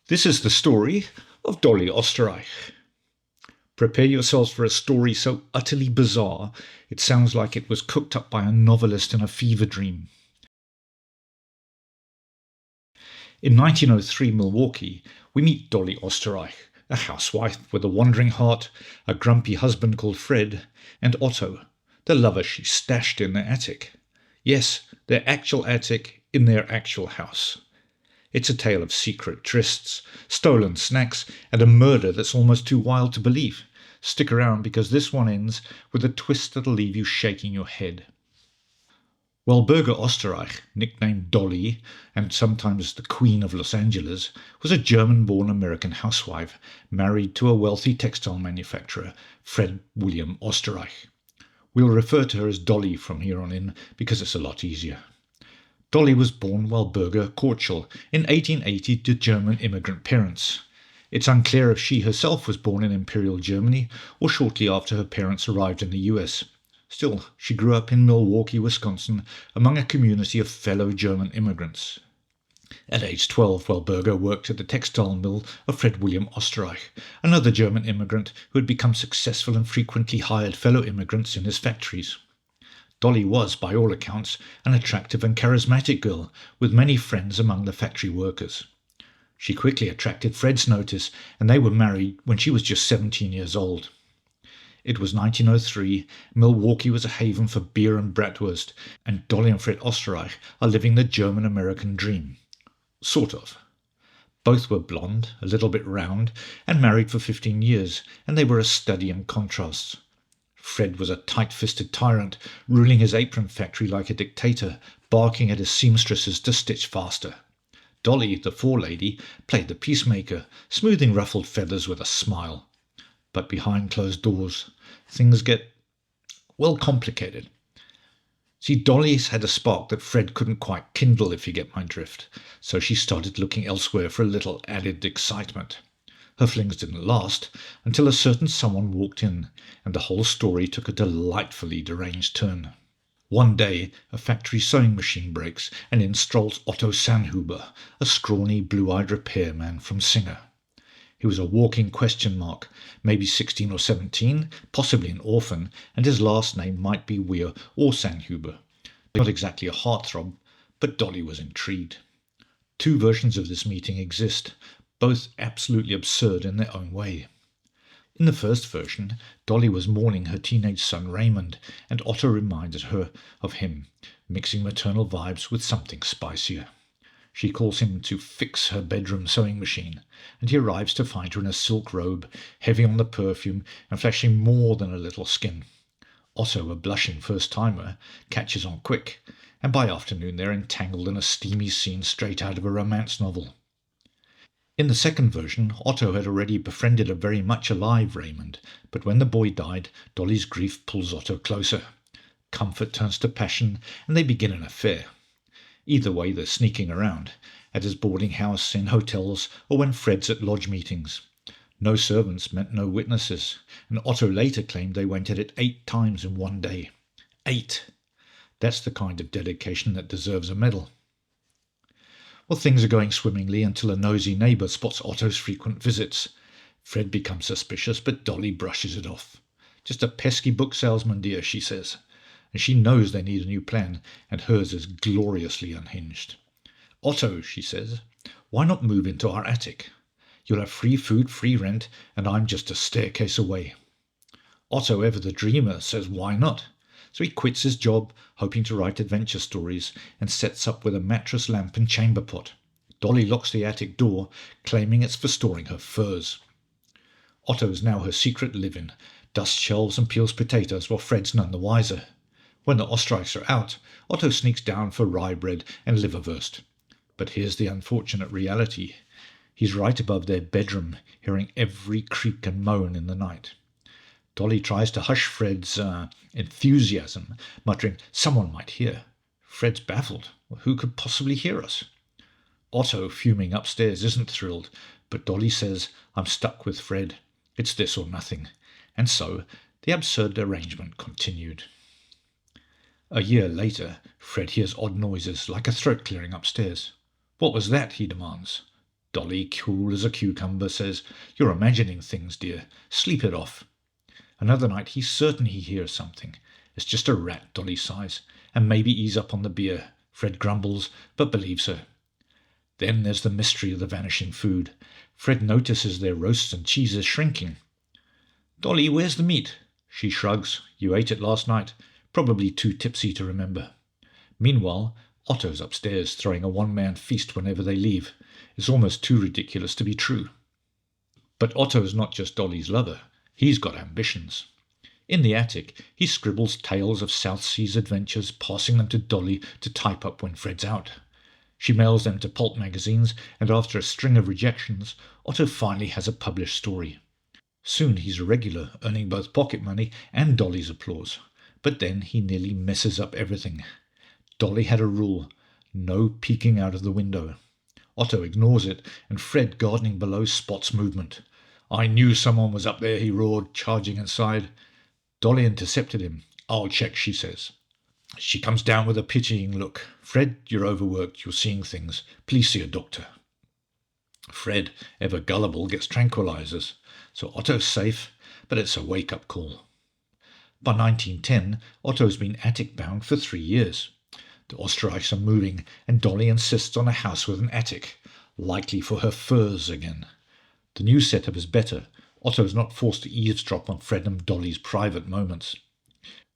This is the story of Dolly Oesterreich. Prepare yourselves for a story so utterly bizarre, it sounds like it was cooked up by a novelist in a fever dream. In 1903 Milwaukee, we meet Dolly Oesterreich, a housewife with a wandering heart, a grumpy husband called Fred, and Otto, the lover she stashed in their attic. Yes, their actual attic in their actual house. It's a tale of secret trysts, stolen snacks, and a murder that's almost too wild to believe. Stick around because this one ends with a twist that'll leave you shaking your head. Walburga Oesterreich, nicknamed Dolly, and sometimes the Queen of Los Angeles, was a German-born American housewife married to a wealthy textile manufacturer, Fred William Oesterreich. We'll refer to her as Dolly from here on in because it's a lot easier. Dolly was born Walburga Kortschel in 1880 to German immigrant parents. It's unclear if she herself was born in Imperial Germany or shortly after her parents arrived in the US. Still, she grew up in Milwaukee, Wisconsin, among a community of fellow German immigrants. At age 12, Walburga worked at the textile mill of Fred William Oesterreich, another German immigrant who had become successful and frequently hired fellow immigrants in his factories. Dolly was, by all accounts, an attractive and charismatic girl, with many friends among the factory workers. She quickly attracted Fred's notice, and they were married when she was just 17 years old. It was 1903, Milwaukee was a haven for beer and bratwurst, and Dolly and Fred Oesterreich are living the German-American dream. Sort of. Both were blonde, a little bit round, and married for 15 years, and they were a study in contrasts. Fred was a tight-fisted tyrant, ruling his apron factory like a dictator, barking at his seamstresses to stitch faster. Dolly, the forelady, played the peacemaker, smoothing ruffled feathers with a smile. But behind closed doors, things get, well, complicated. See, Dolly's had a spark that Fred couldn't quite kindle, if you get my drift, so she started looking elsewhere for a little added excitement. Her flings didn't last until a certain someone walked in, and the whole story took a delightfully deranged turn. One day, a factory sewing machine breaks, and in strolls Otto Sandhuber, a scrawny, blue-eyed repairman from Singer. He was a walking question mark, maybe 16 or 17, possibly an orphan, and his last name might be Weir or Sandhuber. Not exactly a heartthrob, but Dolly was intrigued. Two versions of this meeting exist, both absolutely absurd in their own way. In the first version, Dolly was mourning her teenage son Raymond, and Otto reminded her of him, mixing maternal vibes with something spicier. She calls him to fix her bedroom sewing machine, and he arrives to find her in a silk robe, heavy on the perfume and flashing more than a little skin. Otto, a blushing first-timer, catches on quick, and by afternoon they're entangled in a steamy scene straight out of a romance novel. In the second version, Otto had already befriended a very much alive Raymond, but when the boy died, Dolly's grief pulls Otto closer. Comfort turns to passion, and they begin an affair. Either way, they're sneaking around, at his boarding house, in hotels, or when Fred's at lodge meetings. No servants meant no witnesses, and Otto later claimed they went at it 8 times in one day. 8! That's the kind of dedication that deserves a medal. Well, things are going swimmingly until a nosy neighbour spots Otto's frequent visits. Fred becomes suspicious, but Dolly brushes it off. "Just a pesky book salesman, dear," she says. And she knows they need a new plan, and hers is gloriously unhinged. "Otto," she says, "why not move into our attic? You'll have free food, free rent, and I'm just a staircase away." Otto, ever the dreamer, says why not? So he quits his job, hoping to write adventure stories, and sets up with a mattress lamp and chamber pot. Dolly locks the attic door, claiming it's for storing her furs. Otto's now her secret live-in, dusts shelves and peels potatoes while Fred's none the wiser. When the Oesterreichs are out, Otto sneaks down for rye bread and liverwurst. But here's the unfortunate reality. He's right above their bedroom, hearing every creak and moan in the night. Dolly tries to hush Fred's enthusiasm, muttering, "Someone might hear." Fred's baffled. Well, who could possibly hear us? Otto, fuming upstairs, isn't thrilled, but Dolly says, "I'm stuck with Fred. It's this or nothing." And so the absurd arrangement continued. A year later, Fred hears odd noises, like a throat clearing upstairs. "What was that?" he demands. Dolly, cool as a cucumber, says, "You're imagining things, dear. Sleep it off." Another night he's certain he hears something. "It's just a rat," Dolly sighs, "and maybe ease up on the beer." Fred grumbles, but believes her. Then there's the mystery of the vanishing food. Fred notices their roasts and cheeses shrinking. "Dolly, where's the meat?" She shrugs. "You ate it last night. Probably too tipsy to remember." Meanwhile, Otto's upstairs throwing a one-man feast whenever they leave. It's almost too ridiculous to be true. But Otto's not just Dolly's lover. He's got ambitions. In the attic, he scribbles tales of South Seas adventures, passing them to Dolly to type up when Fred's out. She mails them to pulp magazines, and after a string of rejections, Otto finally has a published story. Soon he's a regular, earning both pocket money and Dolly's applause. But then he nearly messes up everything. Dolly had a rule: no peeking out of the window. Otto ignores it, and Fred, gardening below, spots movement. "I knew someone was up there," he roared, charging inside. Dolly intercepted him. "I'll check," she says. She comes down with a pitying look. "Fred, you're overworked. You're seeing things. Please see a doctor." Fred, ever gullible, gets tranquilizers. So Otto's safe, but it's a wake-up call. By 1910, Otto's been attic-bound for 3 years. The Oestereichs are moving, and Dolly insists on a house with an attic, likely for her furs again. The new setup is better. Otto's not forced to eavesdrop on Fred and Dolly's private moments.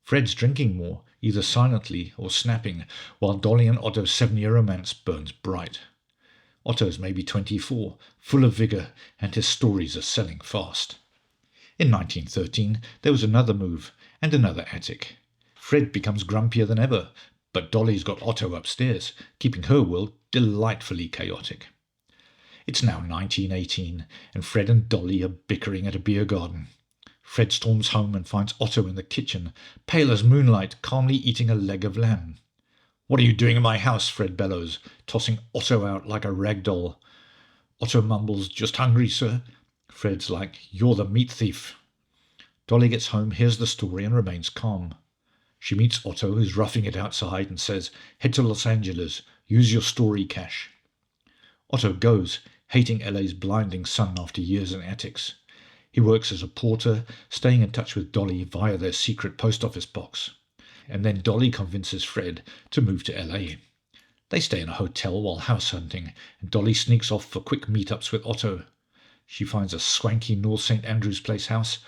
Fred's drinking more, either silently or snapping, while Dolly and Otto's 7-year romance burns bright. Otto's maybe 24, full of vigour, and his stories are selling fast. In 1913, there was another move, and another attic. Fred becomes grumpier than ever, but Dolly's got Otto upstairs, keeping her world delightfully chaotic. It's now 1918, and Fred and Dolly are bickering at a beer garden. Fred storms home and finds Otto in the kitchen, pale as moonlight, calmly eating a leg of lamb. "What are you doing in my house?" Fred bellows, tossing Otto out like a rag doll. Otto mumbles, "Just hungry, sir." Fred's like, "You're the meat thief." Dolly gets home, hears the story, and remains calm. She meets Otto, who's roughing it outside, and says, "Head to Los Angeles. Use your story cash." Otto goes, hating LA's blinding sun after years in attics. He works as a porter, staying in touch with Dolly via their secret post office box. And then Dolly convinces Fred to move to LA. They stay in a hotel while house hunting, and Dolly sneaks off for quick meetups with Otto. She finds a swanky North St. Andrews Place house,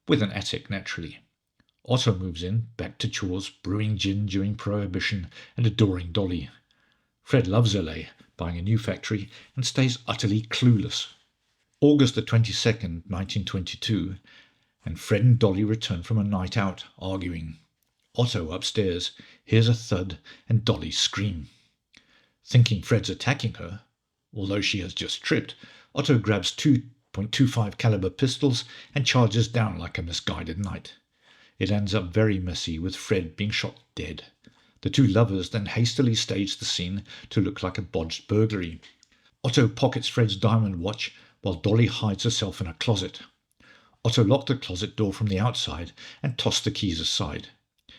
with an attic naturally. Otto moves in, back to chores, brewing gin during Prohibition, and adoring Dolly. Fred loves LA, buying a new factory, and stays utterly clueless. August the 22nd, 1922, and Fred and Dolly return from a night out, arguing. Otto, upstairs, hears a thud and Dolly scream. Thinking Fred's attacking her, although she has just tripped, Otto grabs 2.25 caliber pistols and charges down like a misguided knight. It ends up very messy, with Fred being shot dead. The two lovers then hastily stage the scene to look like a botched burglary. Otto pockets Fred's diamond watch while Dolly hides herself in a closet. Otto locked the closet door from the outside and tossed the keys aside.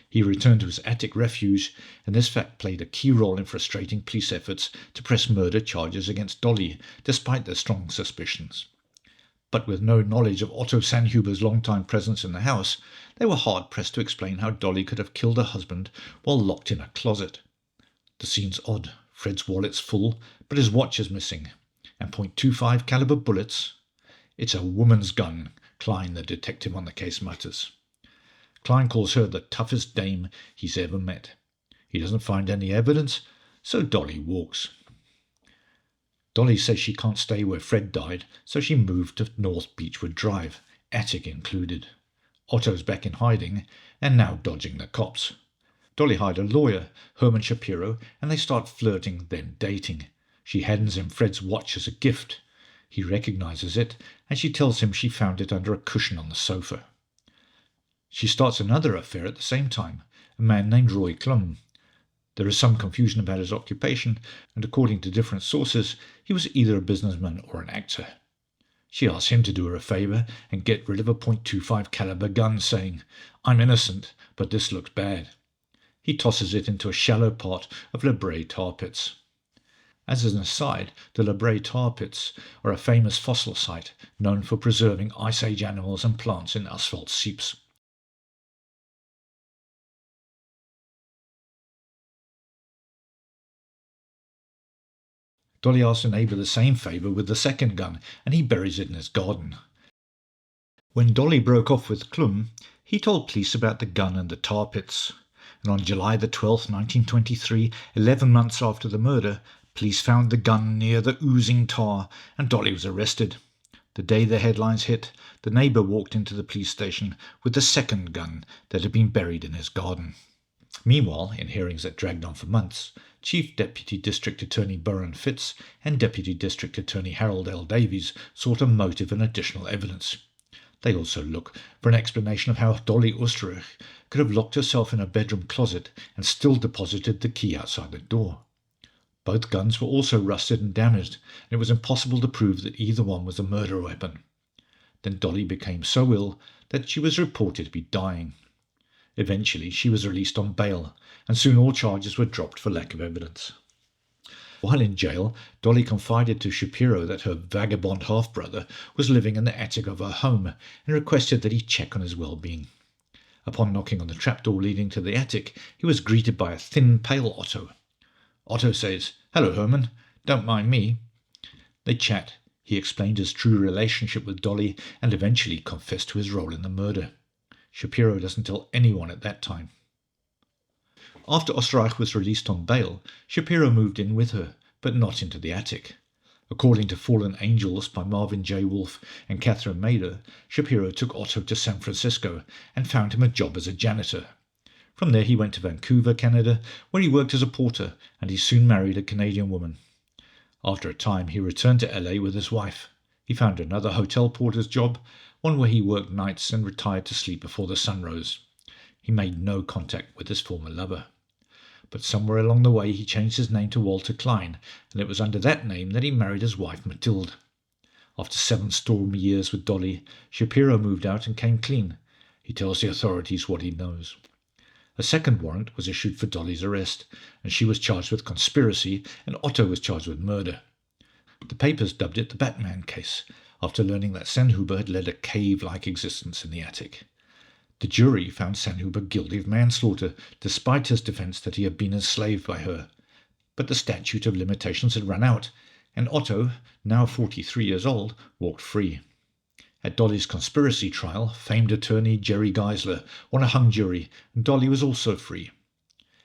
He returned to his attic refuge, and this fact played a key role in frustrating police efforts to press murder charges against Dolly, despite their strong suspicions. But with no knowledge of Otto Sandhuber's long-time presence in the house, they were hard-pressed to explain how Dolly could have killed her husband while locked in a closet. The scene's odd. Fred's wallet's full, but his watch is missing. And .25 caliber bullets. "It's a woman's gun," Klein, the detective on the case, mutters. Klein calls her the toughest dame he's ever met. He doesn't find any evidence, so Dolly walks. Dolly says she can't stay where Fred died, so she moved to North Beechwood Drive, attic included. Otto's back in hiding, and now dodging the cops. Dolly hired a lawyer, Herman Shapiro, and they start flirting, then dating. She hands him Fred's watch as a gift. He recognizes it, and she tells him she found it under a cushion on the sofa. She starts another affair at the same time, a man named Roy Klum. There is some confusion about his occupation, and according to different sources, he was either a businessman or an actor. She asks him to do her a favour and get rid of a .25 caliber gun, saying, "I'm innocent, but this looks bad." He tosses it into a shallow part of La Brea tar pits. As an aside, the La Brea tar pits are a famous fossil site known for preserving Ice Age animals and plants in asphalt seeps. Dolly asks her neighbour the same favour with the second gun, and he buries it in his garden. When Dolly broke off with Klum, he told police about the gun and the tar pits. And on July the 12th, 1923, 11 months after the murder, police found the gun near the oozing tar, and Dolly was arrested. The day the headlines hit, the neighbour walked into the police station with the second gun that had been buried in his garden. Meanwhile, in hearings that dragged on for months, Chief Deputy District Attorney Burren Fitz and Deputy District Attorney Harold L. Davies sought a motive and additional evidence. They also look for an explanation of how Dolly Oesterreich could have locked herself in a bedroom closet and still deposited the key outside the door. Both guns were also rusted and damaged, and it was impossible to prove that either one was a murder weapon. Then Dolly became so ill that she was reported to be dying. Eventually, she was released on bail, and soon all charges were dropped for lack of evidence. While in jail, Dolly confided to Shapiro that her vagabond half-brother was living in the attic of her home and requested that he check on his well-being. Upon knocking on the trapdoor leading to the attic, he was greeted by a thin, pale Otto. Otto says, "Hello, Herman. Don't mind me." They chat. He explained his true relationship with Dolly and eventually confessed to his role in the murder. Shapiro doesn't tell anyone at that time. After Oestereich was released on bail, Shapiro moved in with her, but not into the attic. According to Fallen Angels by Marvin J. Wolfe and Catherine Mader, Shapiro took Otto to San Francisco and found him a job as a janitor. From there he went to Vancouver, Canada, where he worked as a porter, and he soon married a Canadian woman. After a time he returned to LA with his wife. He found another hotel porter's job, one where he worked nights and retired to sleep before the sun rose. He made no contact with his former lover. But somewhere along the way he changed his name to Walter Klein, and it was under that name that he married his wife Mathilde. After 7 stormy years with Dolly, Shapiro moved out and came clean. He tells the authorities what he knows. A second warrant was issued for Dolly's arrest, and she was charged with conspiracy, and Otto was charged with murder. The papers dubbed it the Batman case, after learning that Sennhuber had led a cave-like existence in the attic. The jury found Sennhuber guilty of manslaughter, despite his defence that he had been enslaved by her. But the statute of limitations had run out, and Otto, now 43 years old, walked free. At Dolly's conspiracy trial, famed attorney Jerry Geisler won a hung jury, and Dolly was also free.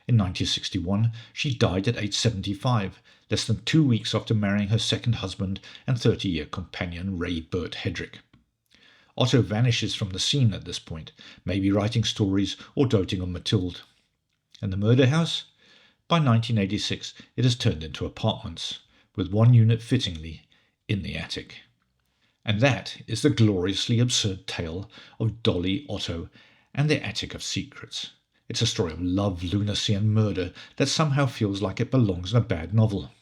In 1961, she died at age 75, less than 2 weeks after marrying her second husband and 30-year companion Ray Burt Hedrick. Otto vanishes from the scene at this point, maybe writing stories or doting on Mathilde. And the murder house? By 1986, it has turned into apartments, with one unit fittingly in the attic. And that is the gloriously absurd tale of Dolly, Otto, and the Attic of Secrets. It's a story of love, lunacy, and murder that somehow feels like it belongs in a bad novel.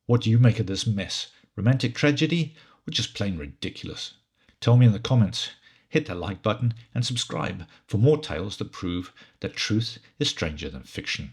What do you make of this mess? Romantic tragedy, or just plain ridiculous? Tell me in the comments. Hit that like button and subscribe for more tales that prove that truth is stranger than fiction.